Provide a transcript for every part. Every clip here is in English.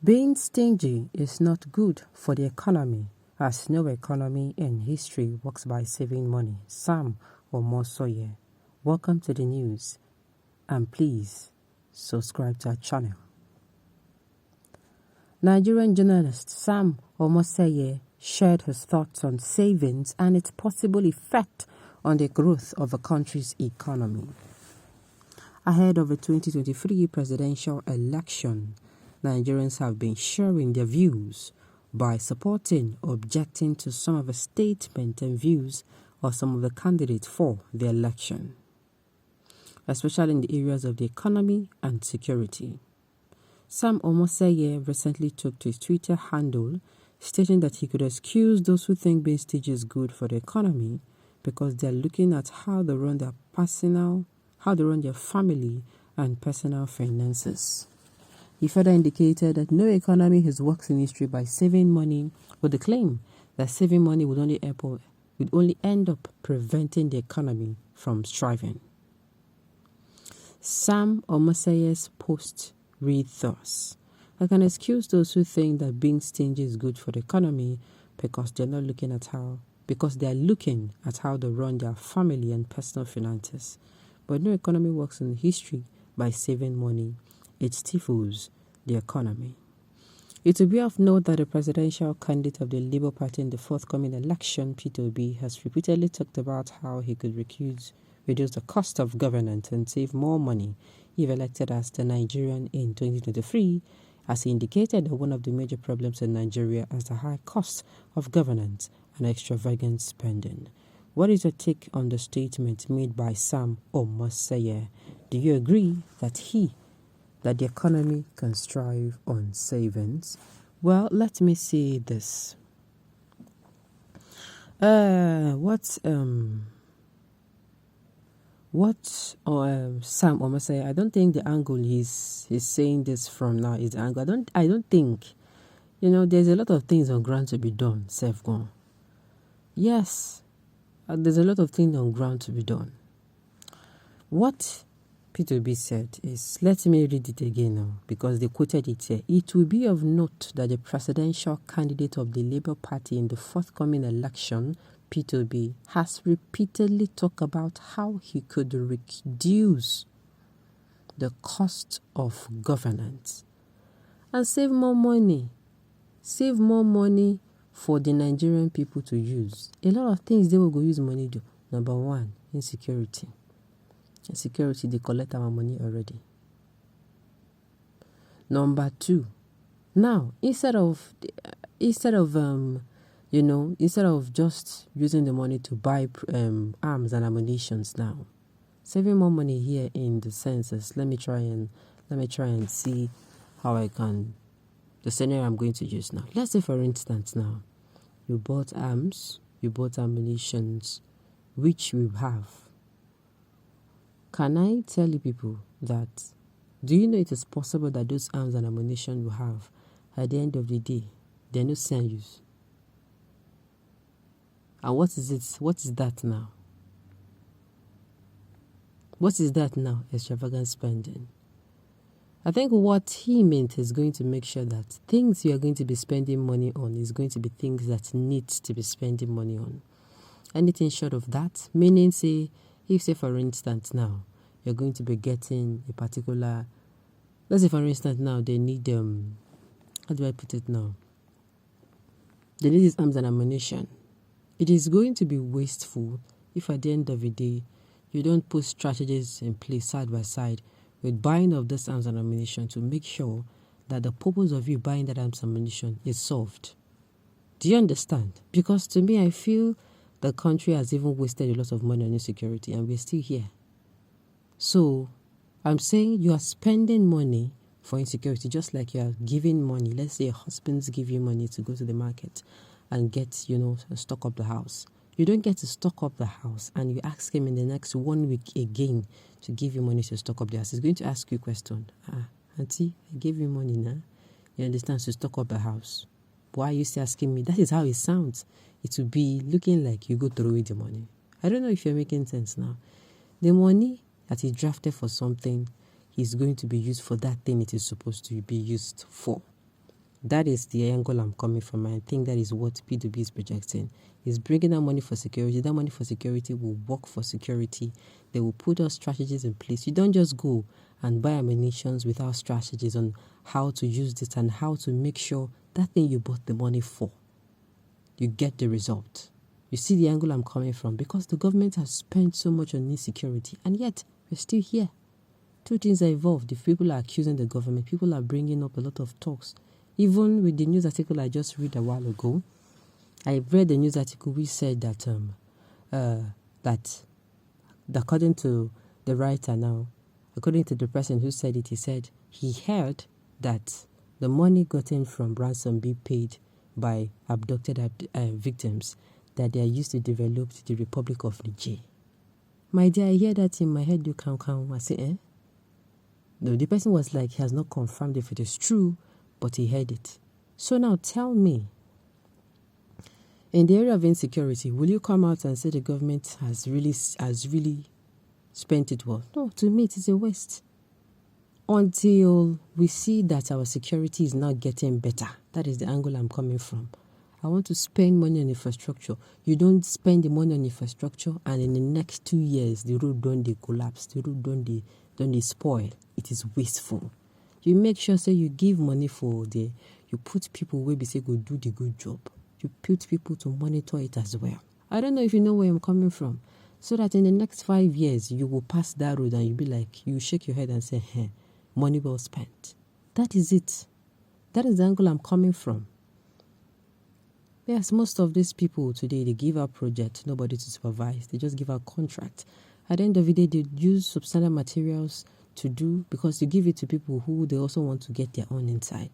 Being stingy is not good for the economy, as no economy in history works by saving money. Sam Omosoye. Welcome to the news, and please subscribe to our channel. Nigerian journalist Sam Omosoye shared his thoughts on savings and its possible effect on the growth of a country's economy. Ahead of the 2023 presidential election, Nigerians have been sharing their views by supporting or objecting to some of the statements and views of some of the candidates for the election, especially in the areas of the economy and security. Sam Omosoye recently took to his Twitter handle, stating that he could excuse those who think being stingy is good for the economy because they're looking at how they run their family and personal finances. He further indicated that no economy has worked in history by saving money, with the claim that saving money would only end up preventing the economy from thriving. Sam Omosoye's post read thus: I can excuse those who think that being stingy is good for the economy because they are looking at how they run their family and personal finances. But no economy works in history by saving money. It stifles the economy. It will be of note that the presidential candidate of the Labour Party in the forthcoming election, Peter Obi, has repeatedly talked about how he could reduce the cost of governance and save more money if elected as the Nigerian in 2023, as he indicated that one of the major problems in Nigeria is the high cost of governance and extravagant spending. What is your take on the statement made by Sam Omosoye? Do you agree that the economy can strive on savings? Well, let me see this. What Sam Omosoye, I don't think the angle he's saying this from now is the angle. I don't think, there's a lot of things on ground to be done, self-gone. Yes, there's a lot of things on ground to be done. What Peter B said is, let me read it again now, because they quoted it here. It will be of note that the presidential candidate of the Labour Party in the forthcoming election, Peter B, has repeatedly talked about how he could reduce the cost of governance and save more money for the Nigerian people to use. A lot of things they will go use money to. Number one, insecurity. Insecurity, they collect our money already. Number two, now instead of just using the money to buy arms and ammunitions, now saving more money here in the census. Let me try and see how I can. The scenario I'm going to use now. Let's say, for instance, now you bought arms, you bought ammunitions, which we have. Can I tell you people that, do you know it is possible that those arms and ammunition you have, at the end of the day, they're no sense use? And what is it? What is that now? What is that now? Extravagant spending. I think what he meant is going to make sure that things you are going to be spending money on is going to be things that need to be spending money on. Anything short of that, meaning for instance now, you're going to be getting a particular, let's say for instance now, they need, how do I put it now? They need these arms and ammunition. It is going to be wasteful if at the end of the day, you don't put strategies in place side by side with buying of this arms and ammunition to make sure that the purpose of you buying that arms and ammunition is solved. Do you understand? Because to me, I feel the country has even wasted a lot of money on insecurity and we're still here. So I'm saying you are spending money for insecurity just like you are giving money. Let's say your husbands give you money to go to the market and get, stock up the house. You don't get to stock up the house and you ask him in the next 1 week again to give you money to stock up the house. He's going to ask you a question. Auntie, I gave you money now. You understand, to stock up the house. Why are you still asking me? That is how it sounds. It will be looking like you go throw away the money. I don't know if you're making sense now. The money that he drafted for something is going to be used for that thing it is supposed to be used for. That is the angle I'm coming from. I think that is what PWB is projecting. Is bringing that money for security. That money for security will work for security. They will put us strategies in place. You don't just go and buy ammunitions without strategies on how to use it and how to make sure that thing you bought the money for, you get the result. You see the angle I'm coming from, because the government has spent so much on insecurity and yet we're still here. Two things are involved. If people are accusing the government, people are bringing up a lot of talks. Even with the news article I just read a while ago, I read the news article which said that that according to the writer now, according to the person who said it, he said he heard that the money gotten from ransom being paid by abducted victims, that they are used to develop the Republic of Niger. My dear, I hear that in my head, you can I say, eh? No, the person was like, he has not confirmed if it is true, but he heard it. So now tell me, in the area of insecurity, will you come out and say the government has really spent it well? No, to me it is a waste. Until we see that our security is not getting better. That is the angle I'm coming from. I want to spend money on infrastructure. You don't spend the money on infrastructure and in the next 2 years, the road don't collapse, the road don't spoil. It is wasteful. You make sure, say, you give money you put people where say go do the good job. You put people to monitor it as well. I don't know if you know where I'm coming from. So that in the next 5 years, you will pass that road and you'll be like, you shake your head and say, hey, money well spent. That is it. That is the angle I'm coming from. Yes, most of these people today, they give out projects, nobody to supervise. They just give out contract. At the end of the day, they use substandard materials to do, because you give it to people who they also want to get their own inside.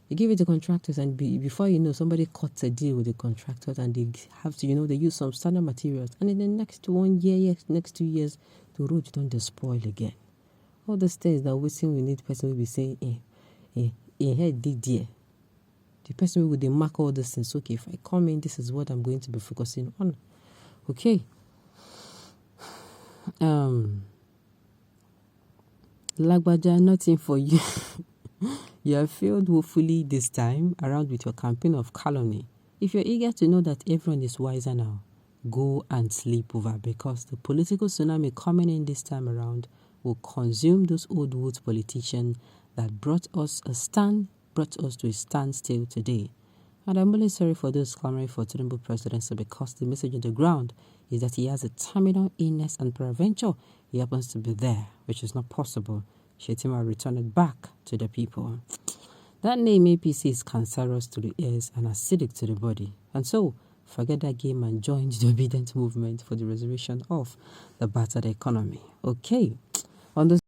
You give it to contractors and before you know, somebody cuts a deal with the contractors and they have to, they use some standard materials. And in the next 1 year, next 2 years, the road don't spoil again. All those things that we need person will be saying, here, dig there. The person will mark all those things. Okay, if I come in, this is what I'm going to be focusing on. Okay. Lagbaja, nothing for you. You have failed woefully this time around with your campaign of calumny. If you're eager to know that everyone is wiser now, go and sleep over, because the political tsunami coming in this time around will consume those old woods politicians that brought us to a standstill today. And I'm really sorry for those clamoring for Tinubu presidency, because the message on the ground is that he has a terminal illness and peradventure he happens to be there, which is not possible. Shetima return it back to the people. That name APC is cancerous to the ears and acidic to the body. And so, forget that game and join the obedient movement for the resurrection of the battered economy. Okay, on this